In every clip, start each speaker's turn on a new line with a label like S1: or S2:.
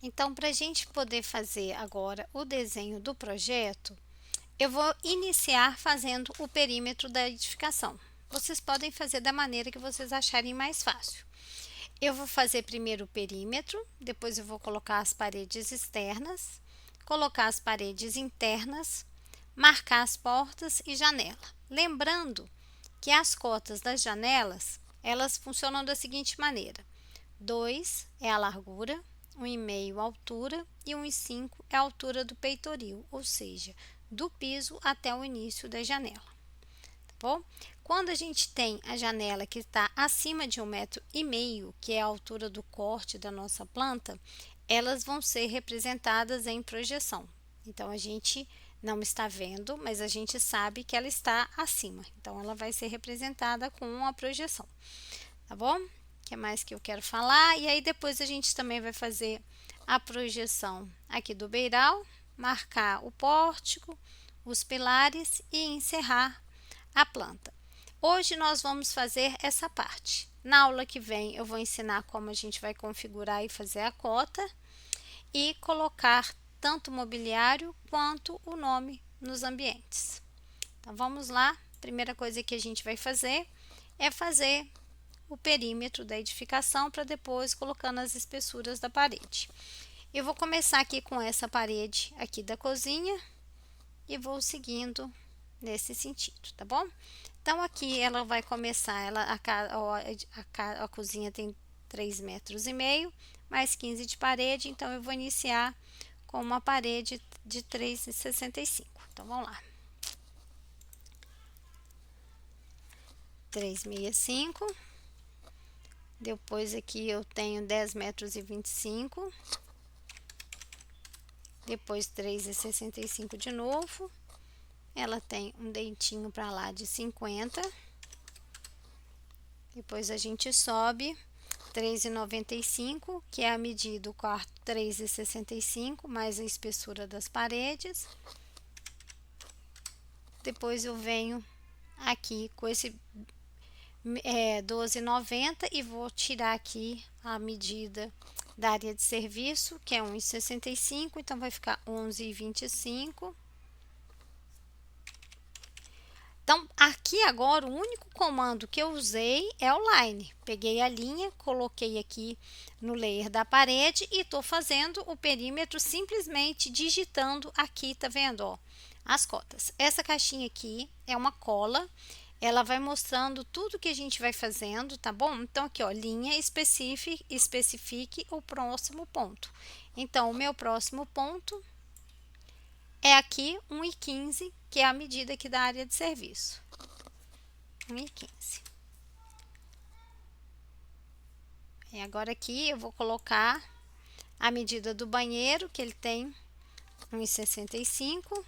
S1: Então, para a gente poder fazer agora o desenho do projeto, eu vou iniciar fazendo o perímetro da edificação. Vocês podem fazer da maneira que vocês acharem mais fácil. Eu vou fazer primeiro o perímetro, depois eu vou colocar as paredes externas, colocar as paredes internas, marcar as portas e janela. Lembrando que as cotas das janelas, elas funcionam da seguinte maneira: 2 é a largura, 1,5 a altura e 1,5 é a altura do peitoril, ou seja, do piso até o início da janela, tá bom? Quando a gente tem a janela que está acima de 1,5 m, que é a altura do corte da nossa planta, elas vão ser representadas em projeção. Então, a gente não está vendo, mas a gente sabe que ela está acima. Então, ela vai ser representada com uma projeção, tá bom? O que mais que eu quero falar? E aí, depois a gente também vai fazer a projeção aqui do beiral, marcar o pórtico, os pilares e encerrar a planta. Hoje nós vamos fazer essa parte. Na aula que vem eu vou ensinar como a gente vai configurar e fazer a cota e colocar tanto o mobiliário quanto o nome nos ambientes. Então vamos lá. Primeira coisa que a gente vai fazer é fazer o perímetro da edificação para depois colocando as espessuras da parede. Eu vou começar aqui com essa parede aqui da cozinha e vou seguindo nesse sentido, tá bom? Então, aqui ela vai começar, a cozinha tem 3,5 m, mais 15 de parede, então eu vou iniciar com uma parede de 3,65. Então, vamos lá. 3,65. Depois aqui eu tenho 10,25 m. Depois 3,65 de novo. Ela tem um dentinho para lá de 50. Depois a gente sobe 3,95, que é a medida do quarto, 3,65, mais a espessura das paredes. Depois eu venho aqui com esse 12,90 e vou tirar aqui a medida da área de serviço, que é 1,65, então vai ficar 11,25. Então, aqui agora, o único comando que eu usei é o line. Peguei a linha, coloquei aqui no layer da parede e estou fazendo o perímetro simplesmente digitando aqui, tá vendo, ó, as cotas. Essa caixinha aqui é uma cola, ela vai mostrando tudo que a gente vai fazendo, tá bom? Então, aqui, ó, linha, especifique o próximo ponto. Então, o meu próximo ponto é aqui 1,15, que é a medida aqui da área de serviço. 1,15. E agora aqui eu vou colocar a medida do banheiro, que ele tem 1,65.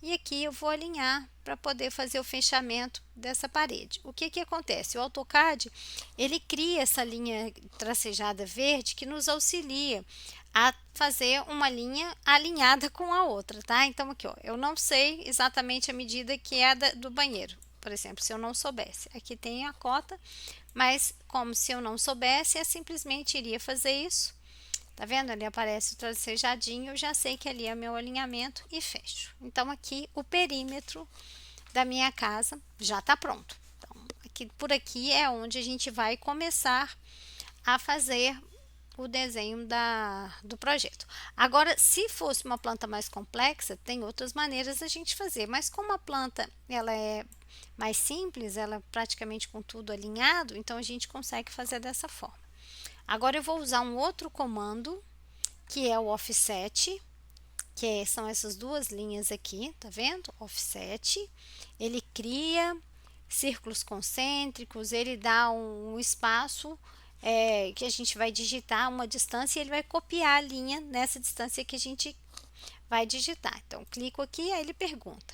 S1: E aqui eu vou alinhar para poder fazer o fechamento dessa parede. O que que acontece? O AutoCAD, ele cria essa linha tracejada verde que nos auxilia a fazer uma linha alinhada com a outra, tá? Então, aqui, ó, eu não sei exatamente a medida que é do banheiro. Por exemplo, se eu não soubesse. Aqui tem a cota, mas como se eu não soubesse, eu simplesmente iria fazer isso. Tá vendo? Ali aparece o tracejadinho, eu já sei que ali é meu alinhamento e fecho. Então, aqui o perímetro da minha casa já tá pronto. Então, por aqui é onde a gente vai começar a fazer o desenho do projeto. Agora, se fosse uma planta mais complexa, tem outras maneiras da gente fazer, mas como a planta ela é mais simples, ela é praticamente com tudo alinhado, então a gente consegue fazer dessa forma. Agora eu vou usar um outro comando, que é o offset, são essas duas linhas aqui, tá vendo? Offset, ele cria círculos concêntricos, ele dá um espaço que a gente vai digitar uma distância e ele vai copiar a linha nessa distância que a gente vai digitar. Então, clico aqui, aí ele pergunta: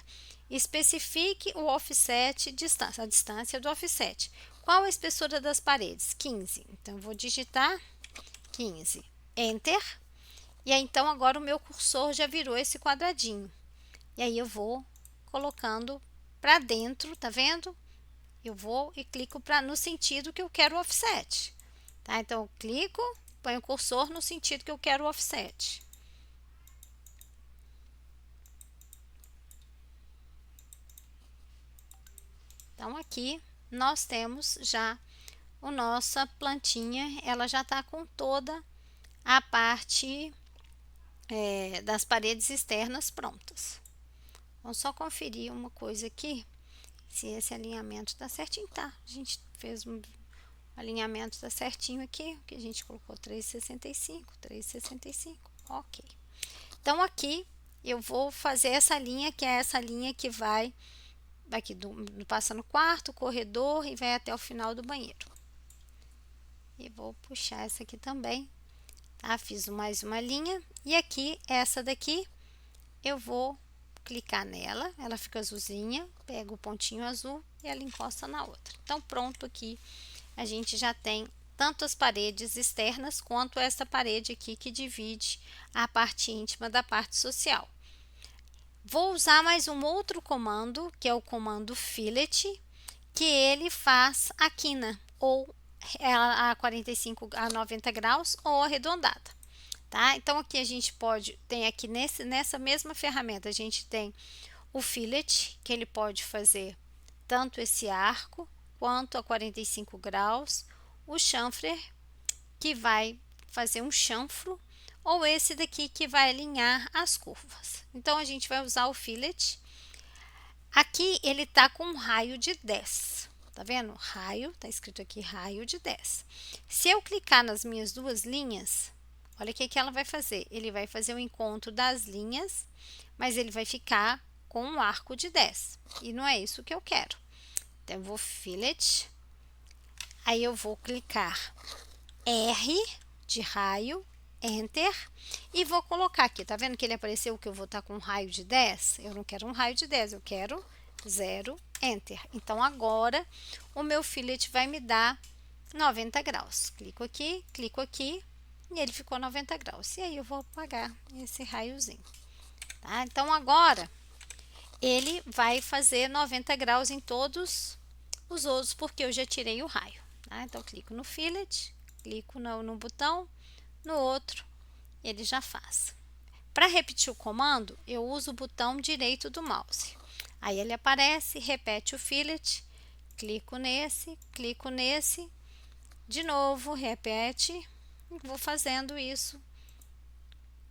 S1: especifique o offset, distância, a distância do offset. Qual a espessura das paredes? 15. Então, eu vou digitar 15. Enter. E aí, então, agora o meu cursor já virou esse quadradinho. E aí, eu vou colocando para dentro, tá vendo? Eu vou e clico no sentido que eu quero o offset. Tá? Então, eu clico ponho o cursor no sentido que eu quero o offset. Então, aqui nós temos já a nossa plantinha, ela já está com toda a parte das paredes externas prontas. Vamos só conferir uma coisa aqui, se esse alinhamento está certinho. Tá, a gente fez um alinhamento, está certinho aqui, que a gente colocou 3,65, 3,65, ok. Então, aqui eu vou fazer essa linha, que é essa linha que vai aqui passa no quarto, corredor e vai até o final do banheiro. E vou puxar essa aqui também, tá? Fiz mais uma linha e aqui, essa daqui, eu vou clicar nela, ela fica azulzinha, pego o pontinho azul e ela encosta na outra. Então, pronto, aqui a gente já tem tanto as paredes externas quanto essa parede aqui que divide a parte íntima da parte social. Vou usar mais um outro comando, que é o comando fillet, que ele faz a quina, ou a 45 a 90 graus, ou arredondada, tá? Então, aqui a gente tem aqui nessa mesma ferramenta, a gente tem o fillet, que ele pode fazer tanto esse arco, quanto a 45 graus, o chanfrer, que vai fazer um chanfro, ou esse daqui que vai alinhar as curvas. Então, a gente vai usar o fillet. Aqui ele tá com um raio de 10, tá vendo? Raio, tá escrito aqui raio de 10. Se eu clicar nas minhas duas linhas, olha o que ela vai fazer. Ele vai fazer o encontro das linhas, mas ele vai ficar com um arco de 10. E não é isso que eu quero. Então, eu vou fillet, aí eu vou clicar R de raio, Enter, e vou colocar aqui, tá vendo que ele apareceu que eu vou estar com um raio de 10? Eu não quero um raio de 10, eu quero 0, Enter. Então, agora, o meu fillet vai me dar 90 graus. Clico aqui, e ele ficou 90 graus. E aí, eu vou apagar esse raiozinho, tá? Então, agora, ele vai fazer 90 graus em todos os outros, porque eu já tirei o raio, tá? Então, clico no fillet, clico no botão, no outro, ele já faz. Para repetir o comando, eu uso o botão direito do mouse. Aí ele aparece, repete o fillet, clico nesse, de novo, repete, e vou fazendo isso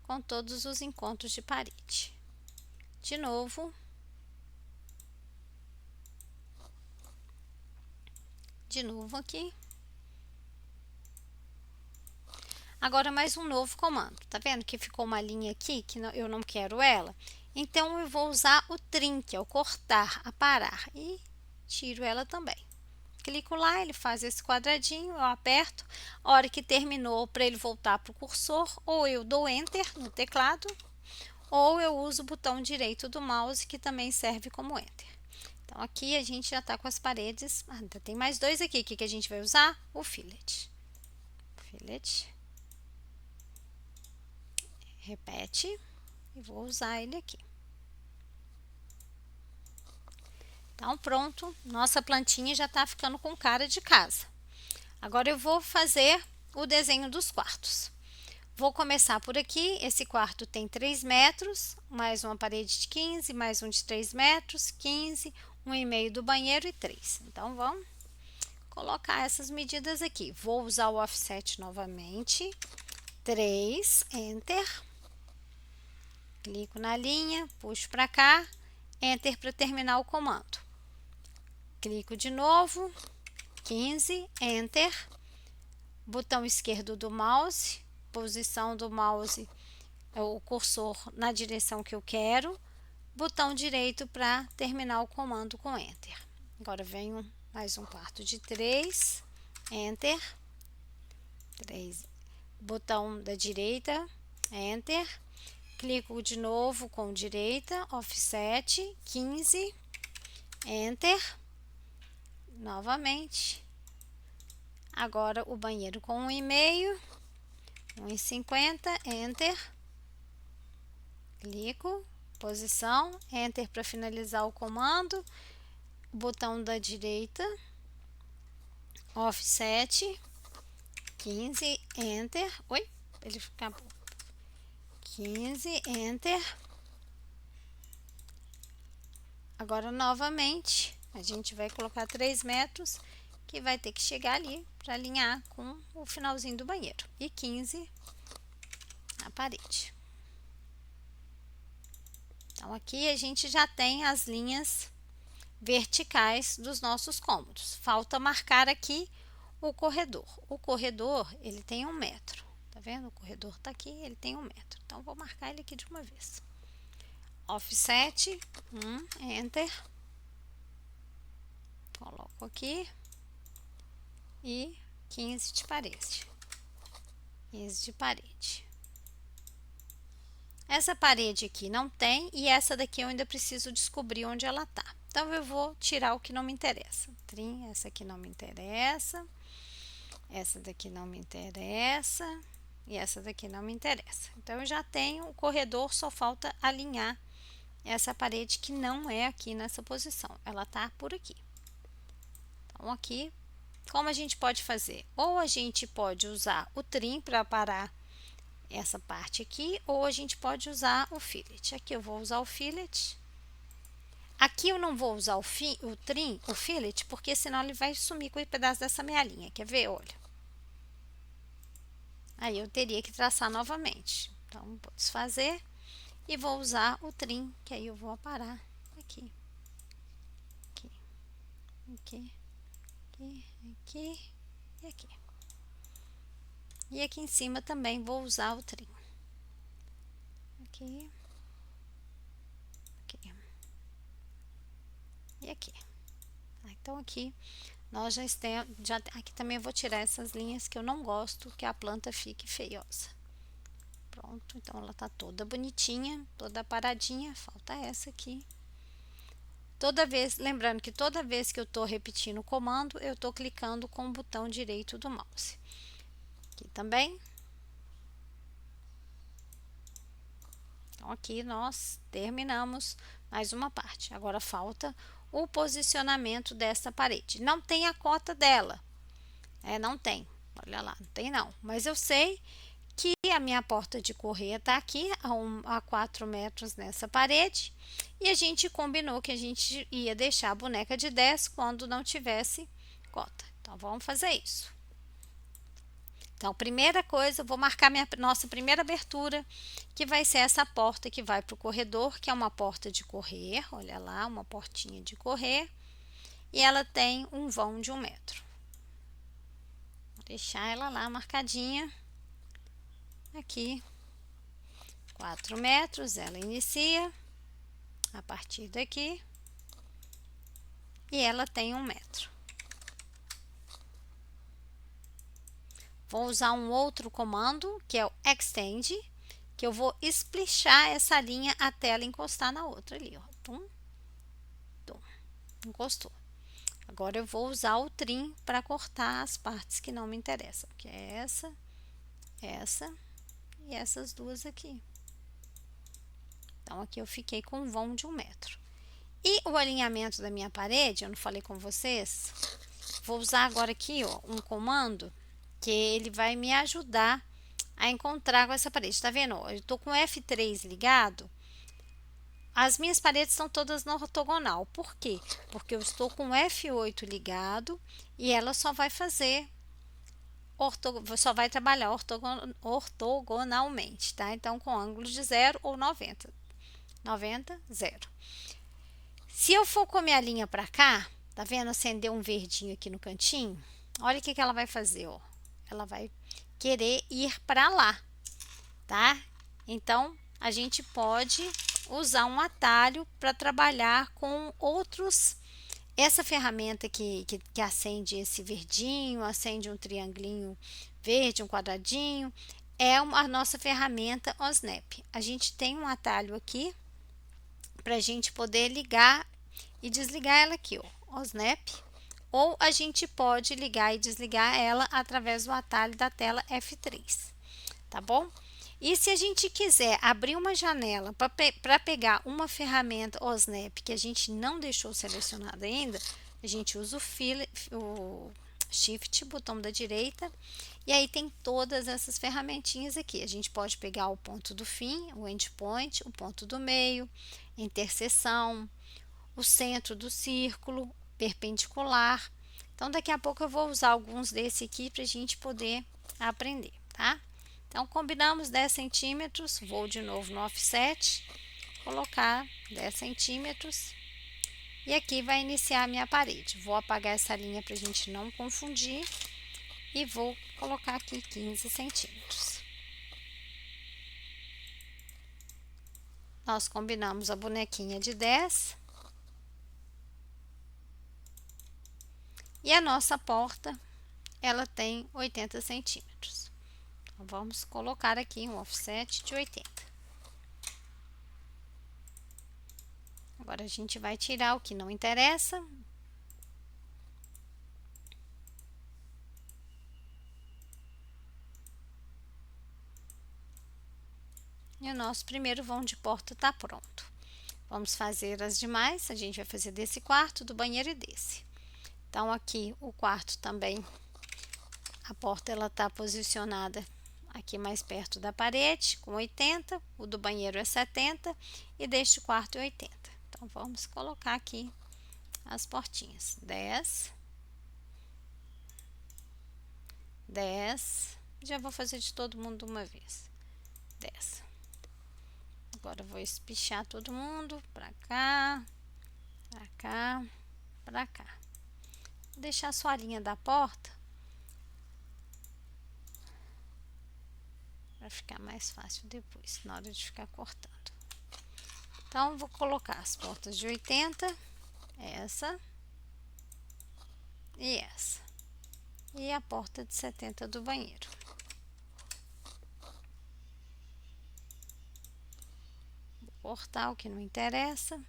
S1: com todos os encontros de parede. De novo. De novo aqui. Agora, mais um novo comando. Tá vendo que ficou uma linha aqui que eu não quero ela? Então, eu vou usar o trim, que é o cortar, aparar, e tiro ela também. Clico lá, ele faz esse quadradinho, eu aperto. A hora que terminou, para ele voltar para o cursor, ou eu dou Enter no teclado, ou eu uso o botão direito do mouse, que também serve como Enter. Então, aqui a gente já está com as paredes. Ainda tem mais dois aqui. O que a gente vai usar? O fillet. Fillet. Repete, e vou usar ele aqui. Então, pronto, nossa plantinha já está ficando com cara de casa. Agora, eu vou fazer o desenho dos quartos. Vou começar por aqui. Esse quarto tem 3 metros, mais uma parede de 15, mais um de 3 metros, 15, 1,5 do banheiro e 3. Então, vamos colocar essas medidas aqui. Vou usar o offset novamente, 3, Enter. Clico na linha, puxo para cá, Enter para terminar o comando. Clico de novo, 15, Enter. Botão esquerdo do mouse, posição do mouse, o cursor na direção que eu quero. Botão direito para terminar o comando com Enter. Agora venho mais um quarto de 3, Enter. 3, botão da direita, Enter. Clico de novo com direita, offset, 15, Enter, novamente. Agora o banheiro com 1,5, 1,50, Enter. Clico, posição, Enter para finalizar o comando. Botão da direita, offset, 15, Enter. Oi, ele acabou. 15, Enter. Agora, novamente, a gente vai colocar 3 metros, que vai ter que chegar ali para alinhar com o finalzinho do banheiro. E 15 na parede. Então, aqui a gente já tem as linhas verticais dos nossos cômodos. Falta marcar aqui o corredor. O corredor, ele tem 1 metro. Tá vendo? O corredor tá aqui, ele tem 1 metro. Então, vou marcar ele aqui de uma vez. Offset, Enter. Coloco aqui. E 15 de parede. 15 de parede. Essa parede aqui não tem e essa daqui eu ainda preciso descobrir onde ela tá. Então, eu vou tirar o que não me interessa. Trim, essa aqui não me interessa. Essa daqui não me interessa. E essa daqui não me interessa. Então, eu já tenho o corredor, só falta alinhar essa parede que não é aqui nessa posição. Ela tá por aqui. Então, aqui, como a gente pode fazer? Ou a gente pode usar o trim para parar essa parte aqui, ou a gente pode usar o fillet. Aqui eu vou usar o fillet. Aqui eu não vou usar o fillet, porque senão ele vai sumir com o pedaço dessa minha linha. Quer ver? Olha. Aí eu teria que traçar novamente. Então, vou desfazer e vou usar o trim, que aí eu vou aparar aqui. Aqui. Aqui. Aqui. Aqui. E aqui. E aqui em cima também vou usar o trim. Aqui. Aqui. E aqui. Então, aqui nós aqui também eu vou tirar essas linhas que eu não gosto que a planta fique feiosa. Pronto, então ela tá toda bonitinha, toda paradinha, falta essa aqui. Lembrando que toda vez que eu tô repetindo o comando, eu tô clicando com o botão direito do mouse. Aqui também. Então, aqui nós terminamos mais uma parte. Agora falta o posicionamento dessa parede. Não tem a cota dela. Não tem. Olha lá, não tem não. Mas eu sei que a minha porta de correia tá aqui a 4 metros nessa parede. E a gente combinou que a gente ia deixar a boneca de 10 quando não tivesse cota. Então, vamos fazer isso. Então, primeira coisa, eu vou marcar nossa primeira abertura, que vai ser essa porta que vai para o corredor, que é uma porta de correr. Olha lá, uma portinha de correr. E ela tem um vão de 1 metro. Vou deixar ela lá marcadinha. Aqui, 4 metros, ela inicia a partir daqui. E ela tem 1 metro. Vou usar um outro comando, que é o Extend, que eu vou splishar essa linha até ela encostar na outra ali, ó. Tum, tum, encostou. Agora, eu vou usar o trim para cortar as partes que não me interessam, que é essa e essas duas aqui. Então, aqui eu fiquei com um vão de 1 metro. E o alinhamento da minha parede, eu não falei com vocês, vou usar agora aqui, ó, um comando que ele vai me ajudar a encontrar com essa parede. Tá vendo? Eu tô com o F3 ligado. As minhas paredes estão todas na ortogonal. Por quê? Porque eu estou com o F8 ligado e ela só vai trabalhar ortogonalmente, tá? Então, com ângulo de 0 ou 90. 90, 0. Se eu for com a minha linha para cá, tá vendo? Acendeu um verdinho aqui no cantinho. Olha o que ela vai fazer, ó. Ela vai querer ir para lá, tá? Então, a gente pode usar um atalho para trabalhar com outros. Essa ferramenta que acende esse verdinho, acende um triangulinho verde, um quadradinho, é a nossa ferramenta OSNAP. A gente tem um atalho aqui para a gente poder ligar e desligar ela aqui, ó, OSNAP. Ou a gente pode ligar e desligar ela através do atalho da tela F3, tá bom? E se a gente quiser abrir uma janela para pegar uma ferramenta OSNAP que a gente não deixou selecionada ainda, a gente usa o Shift, botão da direita, E aí tem todas essas ferramentinhas aqui. A gente pode pegar o ponto do fim, o endpoint, o ponto do meio, interseção, o centro do círculo, perpendicular. Então, daqui a pouco eu vou usar alguns desse aqui para a gente poder aprender, tá? Então, combinamos 10 centímetros, vou de novo no offset, colocar 10 centímetros. E aqui vai iniciar a minha parede. Vou apagar essa linha para a gente não confundir. E vou colocar aqui 15 centímetros. Nós combinamos a bonequinha de 10. E a nossa porta, ela tem 80 centímetros. Então, vamos colocar aqui um offset de 80. Agora, a gente vai tirar o que não interessa. E o nosso primeiro vão de porta está pronto. Vamos fazer as demais. A gente vai fazer desse quarto, do banheiro e desse. Então, aqui o quarto também, a porta ela está posicionada aqui mais perto da parede, com 80. O do banheiro é 70 e deste quarto é 80. Então, vamos colocar aqui as portinhas. 10, 10. Já vou fazer de todo mundo uma vez. 10. Agora, eu vou espichar todo mundo para cá, para cá, para cá. Vou deixar só a linha da porta para ficar mais fácil depois, na hora de ficar cortando. Então, vou colocar as portas de 80, essa e essa. E a porta de 70 do banheiro. Vou cortar o que não interessa.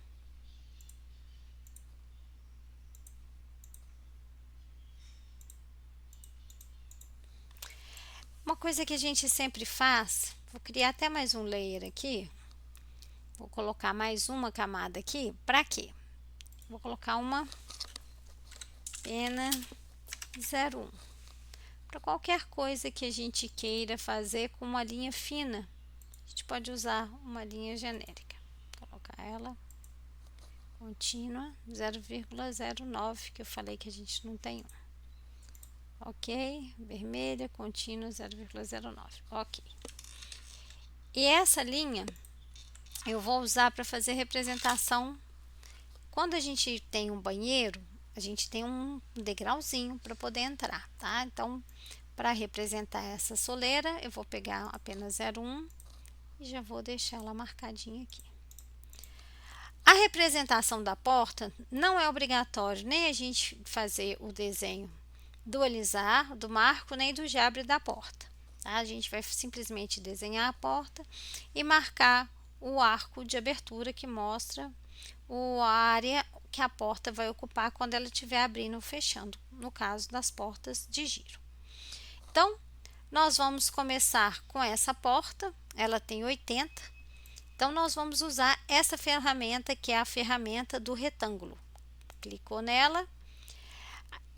S1: Uma coisa que a gente sempre faz, vou criar até mais um layer aqui. Vou colocar mais uma camada aqui. Para quê? Vou colocar uma pena 01. Para qualquer coisa que a gente queira fazer com uma linha fina, a gente pode usar uma linha genérica. Vou colocar ela contínua 0,09, que eu falei que a gente não tem um. Ok, vermelha, contínua 0,09. Ok. E essa linha eu vou usar para fazer representação. Quando a gente tem um banheiro, a gente tem um degrauzinho para poder entrar, tá? Então, para representar essa soleira, eu vou pegar apenas 0,1 e já vou deixar ela marcadinha aqui. A representação da porta não é obrigatório nem a gente fazer o desenho do alisar, do marco, nem do gebre da porta, tá? A gente vai simplesmente desenhar a porta e marcar o arco de abertura que mostra a área que a porta vai ocupar quando ela estiver abrindo ou fechando, no caso das portas de giro. Então, nós vamos começar com essa porta, ela tem 80, então nós vamos usar essa ferramenta que é a ferramenta do retângulo. Clicou nela.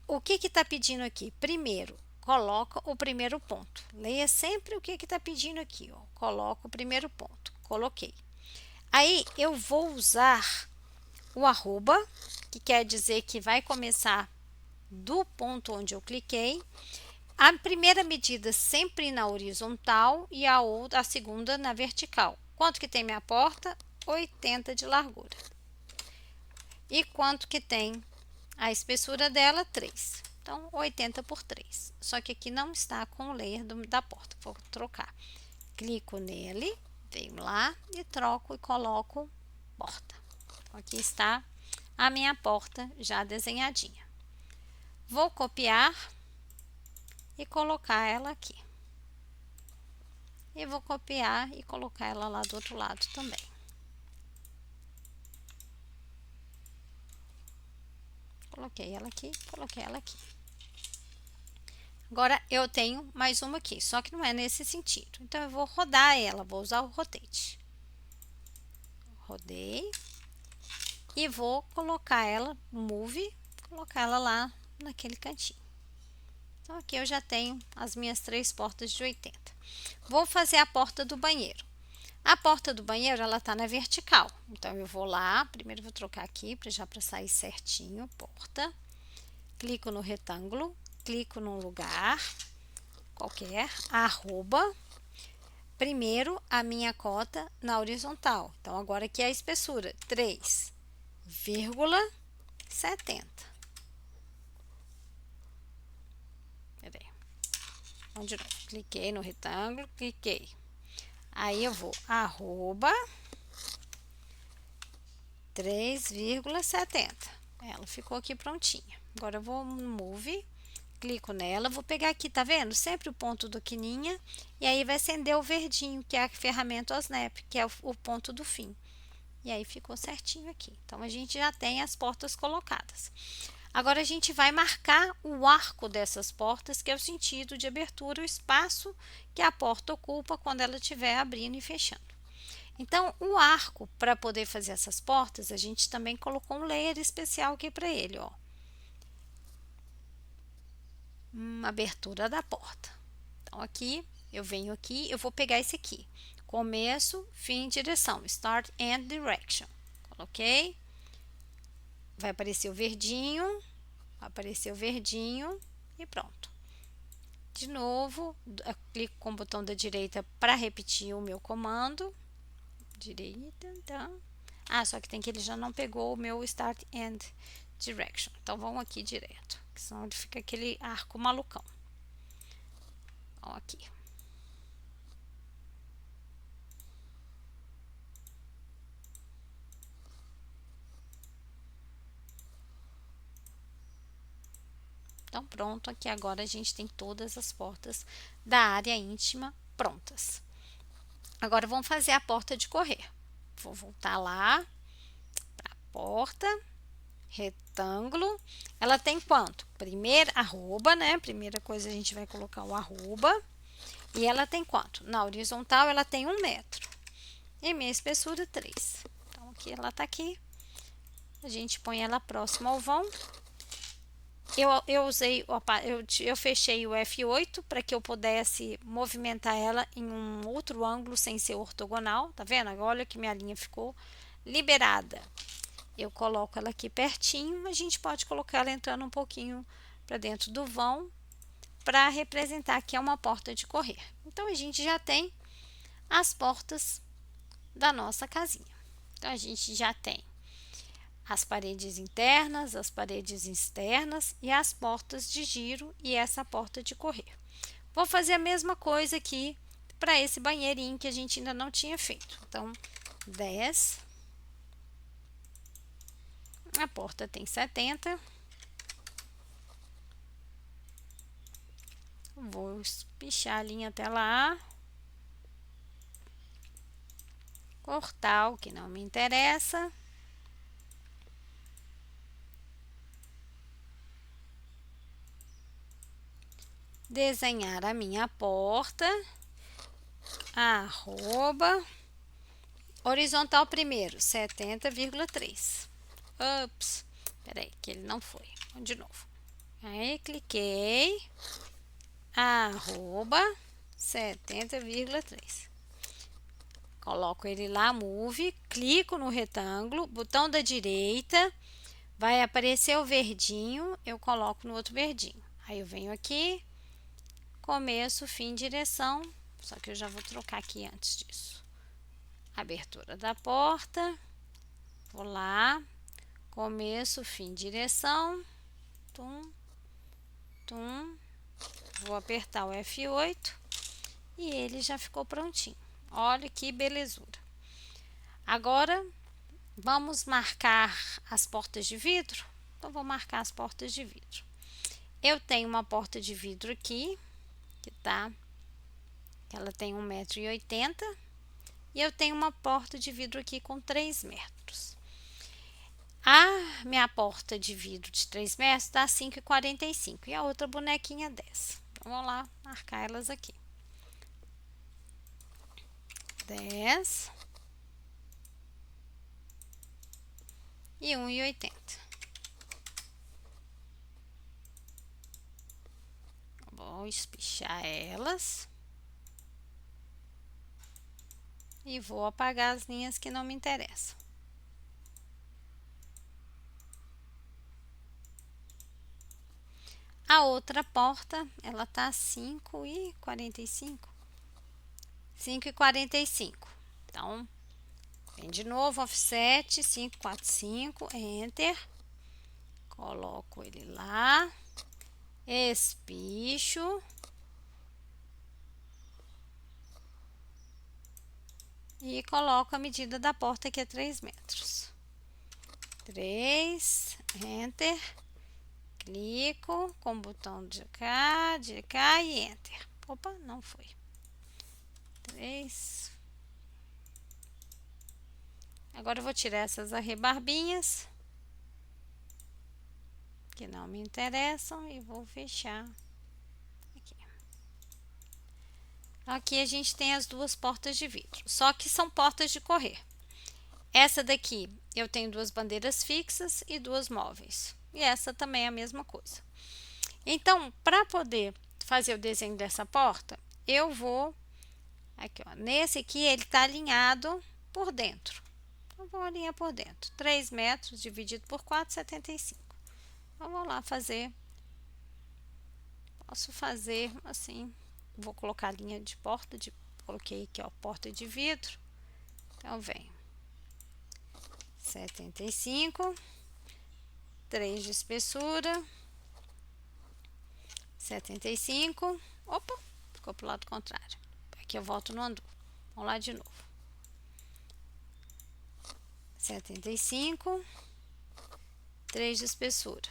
S1: O que está pedindo aqui? Primeiro, coloca o primeiro ponto. Leia sempre o que está pedindo aqui. Ó. Coloca o primeiro ponto. Coloquei. Aí, eu vou usar o arroba, que quer dizer que vai começar do ponto onde eu cliquei. A primeira medida sempre na horizontal e a segunda na vertical. Quanto que tem minha porta? 80 de largura. E quanto que tem a espessura dela? 3. Então, 80 por 3. Só que aqui não está com o layer da porta. Vou trocar. Clico nele, venho lá e troco e coloco porta. Aqui está a minha porta já desenhadinha. Vou copiar e colocar ela aqui. E vou copiar e colocar ela lá do outro lado também. Coloquei ela aqui, coloquei ela aqui. Agora, eu tenho mais uma aqui, só que não é nesse sentido. Então, eu vou rodar ela, vou usar o rotate. Rodei. E vou colocar ela, move, colocar ela lá naquele cantinho. Então, aqui eu já tenho as minhas 3 portas de 80. Vou fazer a porta do banheiro. A porta do banheiro, ela tá na vertical. Então, eu vou lá, primeiro vou trocar aqui, para sair certinho, porta. Clico no retângulo, clico num lugar qualquer, arroba. Primeiro, a minha cota na horizontal. Então, agora aqui é a espessura, 3,70. Peraí. Vamos de novo. Cliquei no retângulo, cliquei. Aí, eu vou, arroba, 3,70. Ela ficou aqui prontinha. Agora, eu vou no Move, clico nela, vou pegar aqui, tá vendo? Sempre o ponto do quininha, e aí vai acender o verdinho, que é a ferramenta OSNAP, que é o ponto do fim. E aí ficou certinho aqui. Então, a gente já tem as portas colocadas. Agora, a gente vai marcar o arco dessas portas, que é o sentido de abertura, o espaço que a porta ocupa quando ela estiver abrindo e fechando. Então, o arco, para poder fazer essas portas, a gente também colocou um layer especial aqui para ele, ó. Abertura da porta. Então, aqui, eu venho aqui, eu vou pegar esse aqui. Começo, fim, direção. Start, End, Direction. Coloquei. Vai aparecer o verdinho. E pronto. De novo, eu clico com o botão da direita para repetir o meu comando. Direita, então. Só que tem que ele já não pegou o meu Start, End, Direction. Então, vamos aqui direto, que senão fica aquele arco malucão. Ó, aqui. Então, pronto, aqui agora a gente tem todas as portas da área íntima prontas. Agora, vamos fazer a porta de correr. Vou voltar lá para a porta, retângulo. Ela tem quanto? Primeiro, arroba, né? Primeira coisa, a gente vai colocar o arroba. E ela tem quanto? Na horizontal, ela tem 1 metro. E minha espessura, 3. Então, aqui ela tá aqui. A gente põe ela próxima ao vão. Eu fechei o F8 para que eu pudesse movimentar ela em um outro ângulo sem ser ortogonal, tá vendo? Agora olha que minha linha ficou liberada. Eu coloco ela aqui pertinho, a gente pode colocar ela entrando um pouquinho para dentro do vão para representar que é uma porta de correr. Então, a gente já tem as portas da nossa casinha. Então, a gente já tem as paredes internas, as paredes externas e as portas de giro e essa porta de correr. Vou fazer a mesma coisa aqui para esse banheirinho que a gente ainda não tinha feito. Então, 10. A porta tem 70. Vou pichar a linha até lá. Cortar o que não me interessa. Desenhar a minha porta, arroba, horizontal primeiro, 70,3. Ups, peraí, que ele não foi. Vamos de novo. Aí, cliquei, arroba, 70,3. Coloco ele lá, Move, clico no retângulo, botão da direita, vai aparecer o verdinho, eu coloco no outro verdinho. Aí, eu venho aqui, começo, fim, direção, só que eu já vou trocar aqui antes disso. Abertura da porta, vou lá, começo, fim, direção, tum, tum, vou apertar o F8 e ele já ficou prontinho. Olha que belezura. Agora, vamos marcar as portas de vidro? Então, vou marcar as portas de vidro. Eu tenho uma porta de vidro aqui, ela tem 1,80 m e eu tenho uma porta de vidro aqui com 3 metros. A minha porta de vidro de 3 metros dá 5,45 e a outra bonequinha 10. Então, vamos lá marcar elas aqui. 10 e 1,80. vou espichar elas. E vou apagar as linhas que não me interessam. A outra porta, ela tá 5,45. 5,45. Então, vem de novo, offset, 545, enter. Coloco ele lá. Espicho. E coloco a medida da porta, que é 3 metros. 3, enter. Clico com o botão de cá e enter. Opa, não foi. 3. Agora eu vou tirar essas arrebarbinhas, que não me interessam, e vou fechar aqui. Aqui a gente tem as duas portas de vidro, só que são portas de correr. Essa daqui eu tenho duas bandeiras fixas e duas móveis. E essa também é a mesma coisa. Então, para poder fazer o desenho dessa porta, eu vou aqui, ó, nesse aqui ele está alinhado por dentro. Então, vou alinhar por dentro. 3 metros dividido por 4, 75. Então, vou lá fazer. Posso fazer assim. Vou colocar a linha de porta. Coloquei aqui, ó, porta de vidro. Então, vem 75. 3 de espessura. 75. Opa, ficou pro lado contrário. Aqui eu volto no andu. Vamos lá de novo. 75. 3 de espessura.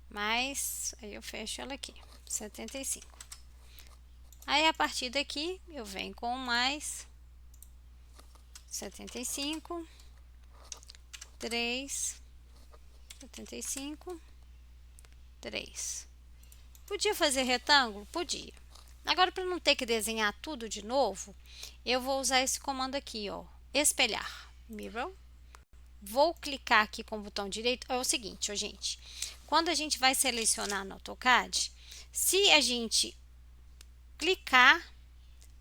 S1: Mais, aí eu fecho ela aqui. 75. Aí, a partir daqui, eu venho com mais 75. 3. 75. 3. Podia fazer retângulo? Podia. Agora, para não ter que desenhar tudo de novo, eu vou usar esse comando aqui, ó, espelhar, mirror. Vou clicar aqui com o botão direito. É o seguinte, ó, gente, quando a gente vai selecionar no AutoCAD, se a gente clicar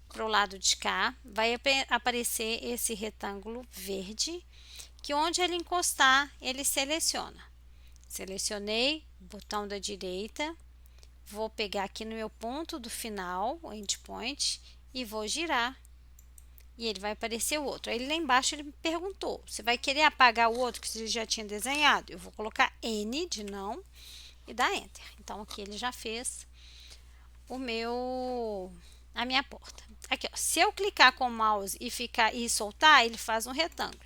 S1: para o lado de cá, vai aparecer esse retângulo verde, que onde ele encostar, ele seleciona. Selecionei, botão da direita, vou pegar aqui no meu ponto do final, o endpoint, e vou girar. E ele vai aparecer o outro. Aí lá embaixo ele me perguntou, você vai querer apagar o outro que você já tinha desenhado? Eu vou colocar N de não e dar Enter. Então, aqui ele já fez a minha porta. Aqui, ó, se eu clicar com o mouse e soltar, ele faz um retângulo.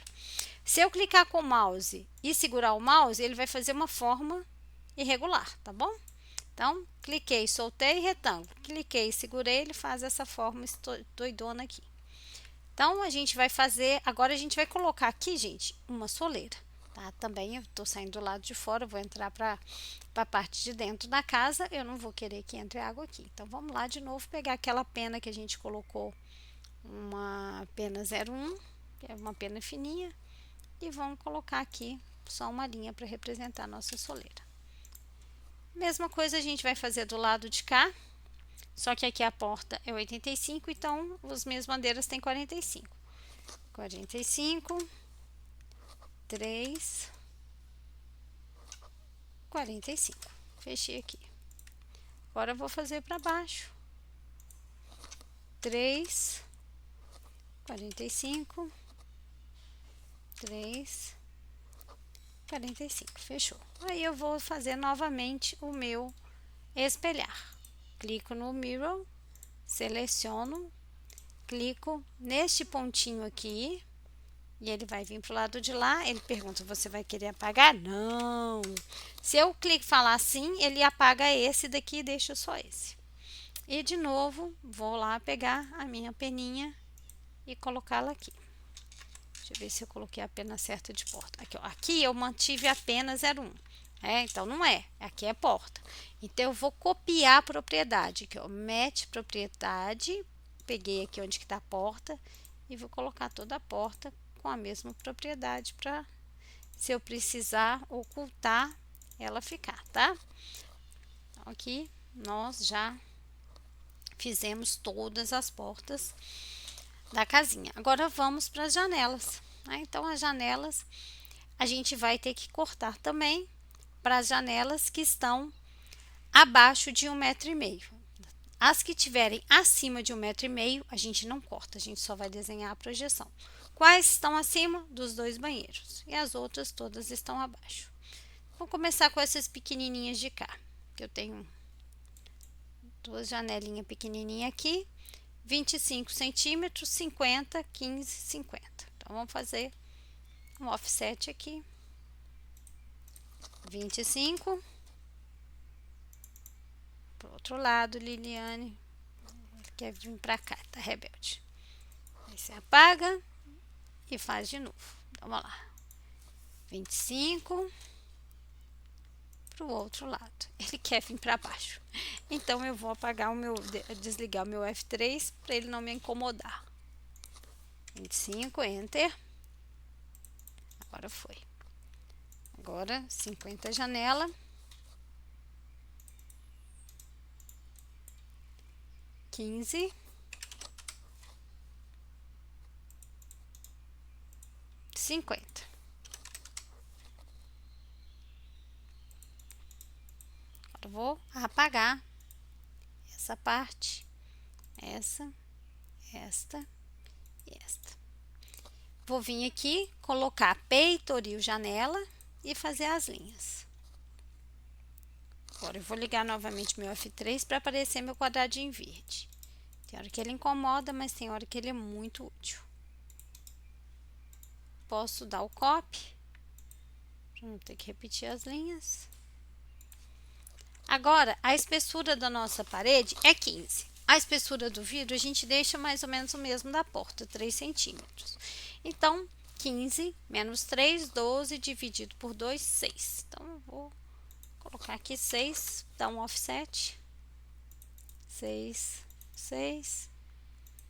S1: Se eu clicar com o mouse e segurar o mouse, ele vai fazer uma forma irregular, tá bom? Então, cliquei, soltei, retângulo. Cliquei, segurei, ele faz essa forma doidona aqui. Então, a gente vai fazer, agora a gente vai colocar aqui, gente, uma soleira, tá? Também eu tô saindo do lado de fora, vou entrar para a parte de dentro da casa, eu não vou querer que entre água aqui. Então, vamos lá de novo, pegar aquela pena que a gente colocou, uma pena 01, que é uma pena fininha, e vamos colocar aqui só uma linha para representar a nossa soleira. Mesma coisa a gente vai fazer do lado de cá, só que aqui a porta é 85, então as minhas bandeiras têm 45. 45, 3, 45. Fechei aqui. Agora eu vou fazer para baixo. 3, 45, 3, 45. Fechou. Aí eu vou fazer novamente o meu espelhar. Clico no mirror, seleciono, clico neste pontinho aqui e ele vai vir para o lado de lá. Ele pergunta, você vai querer apagar? Não. Se eu clico falar assim, ele apaga esse daqui e deixa só esse. E de novo, vou lá pegar a minha peninha e colocá-la aqui. Deixa eu ver se eu coloquei a pena certa de porta. Aqui, ó. Aqui eu mantive a pena 01. Então não é. Aqui é porta. Então eu vou copiar a propriedade. Aqui, ó. Match propriedade. Peguei aqui onde que tá a porta e vou colocar toda a porta com a mesma propriedade para, se eu precisar ocultar, ela ficar, tá? Então, aqui nós já fizemos todas as portas da casinha. Agora vamos para as janelas, né? Então, as janelas a gente vai ter que cortar também para as janelas que estão abaixo de 1,5 m. As que tiverem acima de 1,5 m, a gente não corta, a gente só vai desenhar a projeção. Quais estão acima? Dos 2 banheiros. E as outras todas estão abaixo. Vou começar com essas pequenininhas de cá, que eu tenho duas janelinhas pequenininhas aqui, 25 centímetros, 50, 15, 50. Então, vamos fazer um offset aqui, 25. Pro outro lado, Liliane, quer vir pra cá, tá rebelde. Aí você apaga e faz de novo. Então, vamos lá. 25 pro outro lado. Ele quer vir para baixo. Então, eu vou apagar o meu, desligar o meu F3 para ele não me incomodar. 25, Enter. Agora foi. Agora, 50 janela. 15. 50. Agora, eu vou apagar essa parte, esta e esta. Vou vir aqui, colocar peitoril janela e fazer as linhas. Agora, eu vou ligar novamente meu F3 para aparecer meu quadradinho verde. Tem hora que ele incomoda, mas tem hora que ele é muito útil. Posso dar o copy, para não ter que repetir as linhas. Agora, a espessura da nossa parede é 15. A espessura do vidro a gente deixa mais ou menos o mesmo da porta, 3 centímetros. Então, 15 menos 3, 12, dividido por 2, 6. Então, eu vou colocar aqui 6, dá um offset. 6, 6,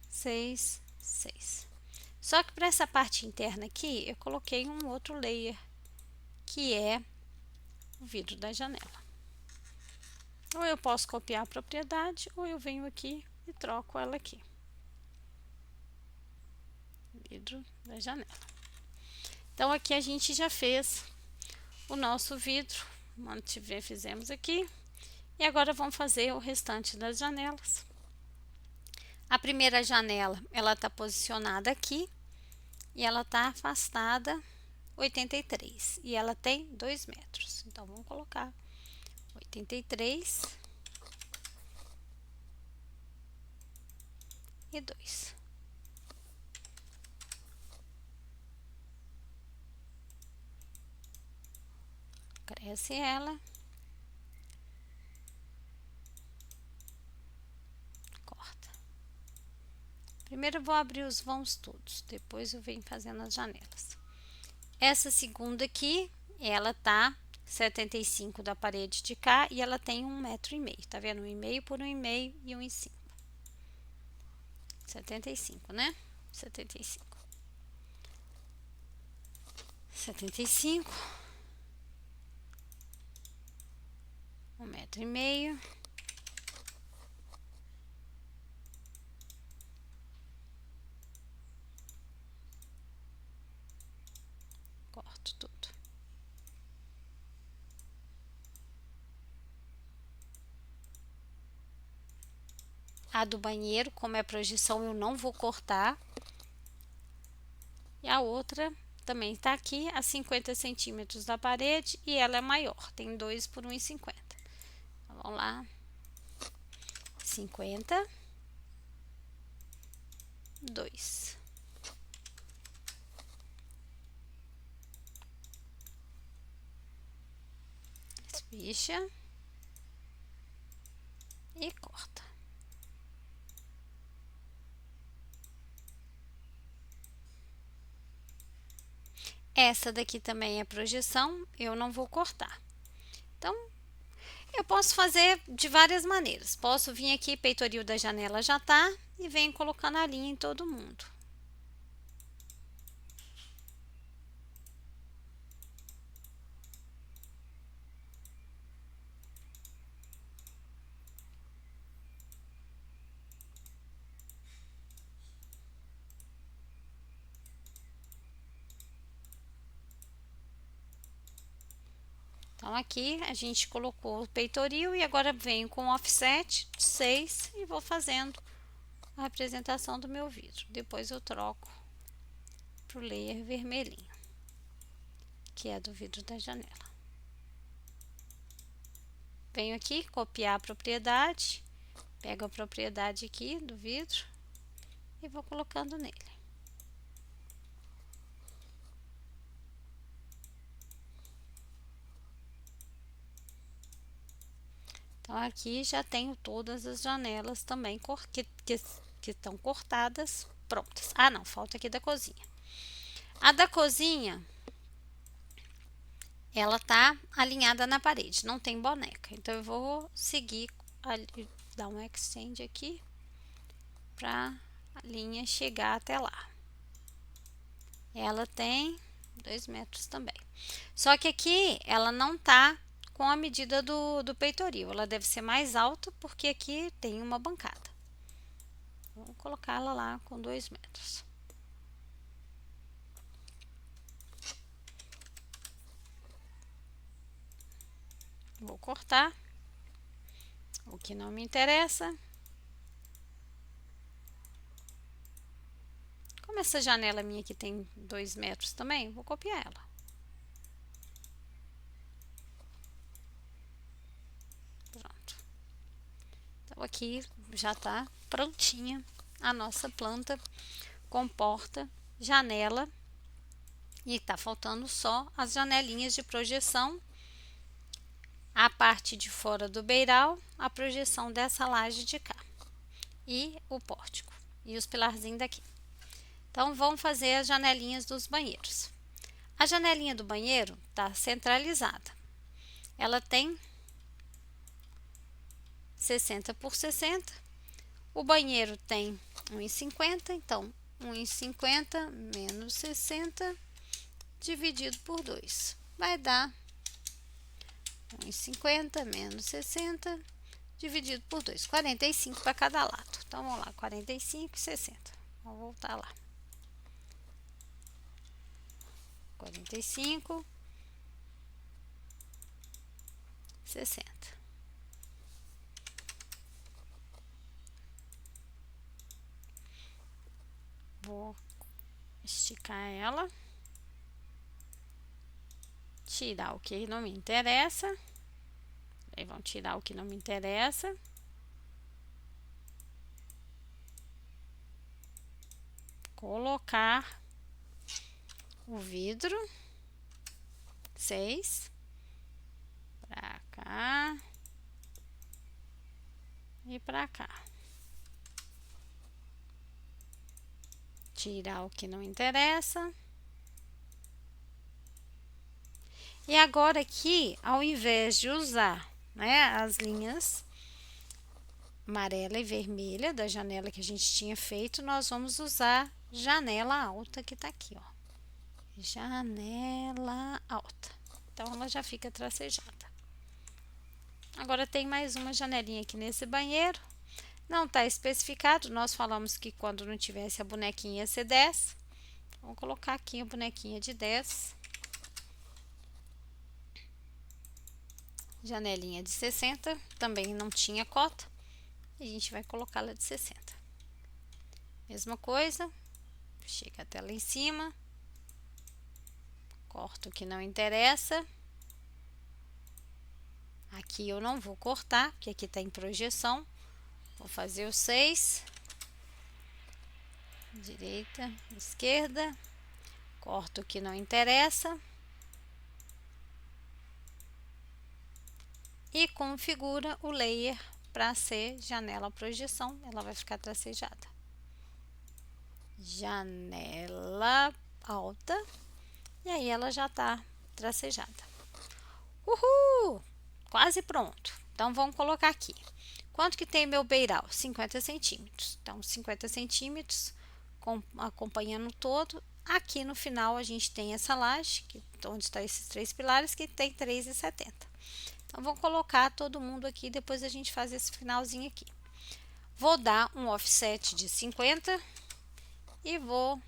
S1: 6, 6. Só que para essa parte interna aqui, eu coloquei um outro layer, que é o vidro da janela. Ou eu posso copiar a propriedade, ou eu venho aqui e troco ela aqui. Vidro da janela. Então, aqui a gente já fez o nosso vidro, fizemos aqui. E agora vamos fazer o restante das janelas. A primeira janela, ela está posicionada aqui e ela está afastada 83 e ela tem 2 metros. Então, vamos colocar 83 e 2. Cresce ela. Corta. Primeiro eu vou abrir os vãos todos, depois eu venho fazendo as janelas. Essa segunda aqui, ela tá 75 da parede de cá e ela tem 1,5 m, tá vendo? 1,5 por 1,5 e 1,5. 75, né? 75. 75. 1,5 m. Corto tudo. A do banheiro, como é projeção, eu não vou cortar. E a outra também está aqui a 50 centímetros da parede e ela é maior, tem 2 por 1,50. Então, vamos lá. 50. 2. Espicha e corta. Essa daqui também é projeção, eu não vou cortar. Então, eu posso fazer de várias maneiras. Posso vir aqui, peitoril da janela já tá, e venho colocando a linha em todo mundo. Então, aqui a gente colocou o peitoril e agora venho com offset de 6 e vou fazendo a representação do meu vidro. Depois eu troco para o layer vermelhinho, que é do vidro da janela. Venho aqui, copiar a propriedade, pego a propriedade aqui do vidro e vou colocando nele. Então, aqui já tenho todas as janelas também que estão cortadas, prontas. Ah, não, falta aqui da cozinha. A da cozinha, ela tá alinhada na parede, não tem boneca. Então, eu vou seguir, dar um extend aqui, para a linha chegar até lá. Ela tem 2 metros também. Só que aqui, ela não tá com a medida do peitoril, ela deve ser mais alta porque aqui tem uma bancada. Vou colocá-la lá com 2 metros. Vou cortar o que não me interessa. Como essa janela minha aqui tem 2 metros também, vou copiar ela. Pronto. Então, aqui já tá prontinha a nossa planta com porta, janela, e tá faltando só as janelinhas de projeção, a parte de fora do beiral, a projeção dessa laje de cá e o pórtico e os pilarzinhos daqui. Então, vamos fazer as janelinhas dos banheiros. A janelinha do banheiro tá centralizada, ela tem 60 por 60. O banheiro tem 1,50, então 1,50 menos 60 dividido por 2 vai dar 1,50 menos 60 dividido por 2, 45 para cada lado. Então, vamos lá, 45 e 60. Vamos voltar lá. 45, 60. Vou esticar ela, tirar o que não me interessa. Aí, vamos tirar o que não me interessa. Colocar o vidro 6 para cá e para cá. Tirar o que não interessa. E agora aqui, ao invés de usar, né, as linhas amarela e vermelha da janela que a gente tinha feito, nós vamos usar janela alta que tá aqui, ó. Janela alta. Então, ela já fica tracejada. Agora, tem mais uma janelinha aqui nesse banheiro. Não tá especificado, nós falamos que quando não tivesse a bonequinha ia ser 10. Vamos colocar aqui a bonequinha de 10. Janelinha de 60, também não tinha cota. E a gente vai colocá-la de 60. Mesma coisa, chega até lá em cima. Corto o que não interessa. Aqui eu não vou cortar, porque aqui tá em projeção. Vou fazer o 6. Direita, esquerda. Corto o que não interessa. E configura o layer para ser janela projeção. Ela vai ficar tracejada. Janela alta. E aí ela já tá tracejada. Uhul! Quase pronto. Então, vamos colocar aqui. Quanto que tem meu beiral? 50 centímetros. Então, 50 centímetros, acompanhando todo. Aqui no final, a gente tem essa laje, onde estão esses 3 pilares, que tem 3,70. Então, vou colocar todo mundo aqui, depois a gente faz esse finalzinho aqui. Vou dar um offset de 50 e vou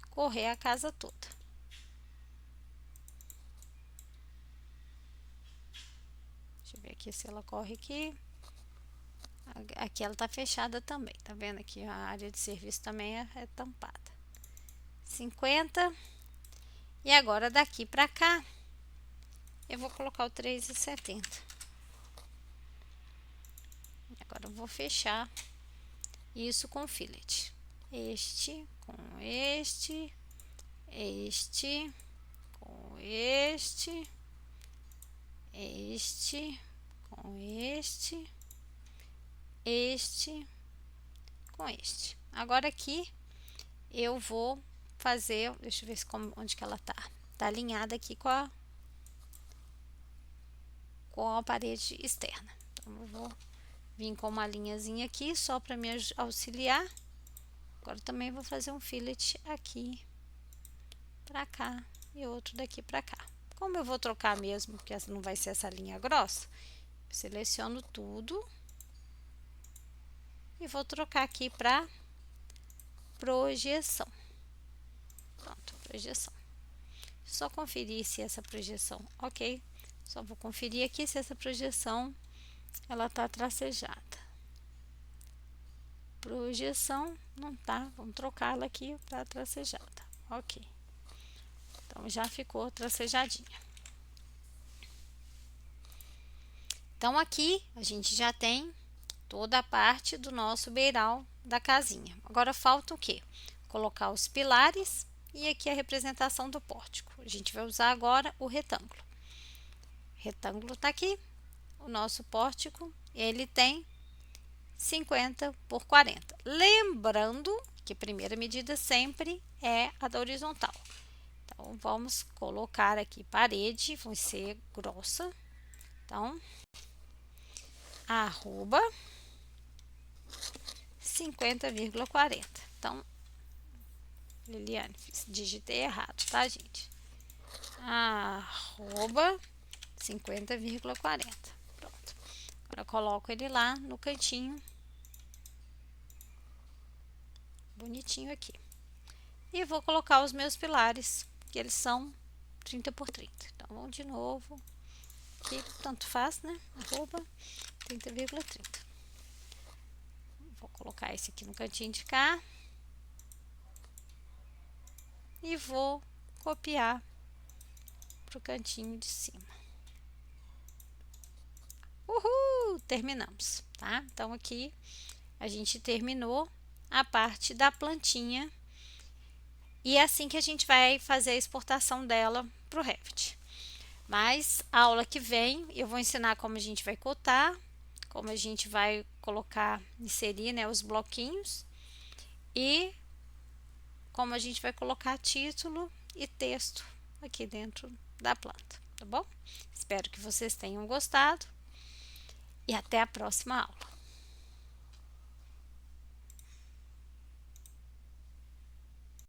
S1: correr a casa toda. Deixa eu ver aqui se ela corre aqui. Aqui ela tá fechada também, tá vendo aqui? A área de serviço também é tampada. 50. E agora daqui pra cá, eu vou colocar o 3,70. Agora eu vou fechar isso com fillet. Este com este, este com este, este com este, este com este. Agora aqui eu vou fazer, deixa eu ver onde que ela tá alinhada aqui com a parede externa. Então eu vou vir com uma linhazinha aqui só para me auxiliar. Agora também vou fazer um fillet aqui para cá e outro daqui para cá. Como eu vou trocar mesmo, porque essa não vai ser essa linha grossa, eu seleciono tudo e vou trocar aqui para projeção. Pronto, projeção. Só conferir se essa projeção, ok. Só vou conferir aqui se essa projeção ela tá tracejada. Projeção não tá, vamos trocá-la aqui para tracejada, ok. Então já ficou tracejadinha. Então aqui a gente já tem toda a parte do nosso beiral da casinha. Agora falta o quê? Colocar os pilares e aqui a representação do pórtico. A gente vai usar agora o retângulo. O retângulo tá aqui. O nosso pórtico, ele tem 50 por 40. Lembrando que a primeira medida sempre é a da horizontal. Então, vamos colocar aqui parede, vai ser grossa. Então, arroba 50,40. Então, Liliane, digitei errado, tá, gente? Arroba 50,40. Pronto. Agora eu coloco ele lá no cantinho. Bonitinho aqui. E vou colocar os meus pilares, que eles são 30 por 30. Então, vamos de novo. Aqui, tanto faz, né? Arroba 30,30. Vou colocar esse aqui no cantinho de cá. E vou copiar pro cantinho de cima. Uhul! Terminamos, tá? Então, aqui a gente terminou a parte da plantinha. E é assim que a gente vai fazer a exportação dela pro Revit. Mas a aula que vem eu vou ensinar como a gente vai cotar, como a gente vai colocar, inserir, né, os bloquinhos e como a gente vai colocar título e texto aqui dentro da planta, tá bom? Espero que vocês tenham gostado e até a próxima aula.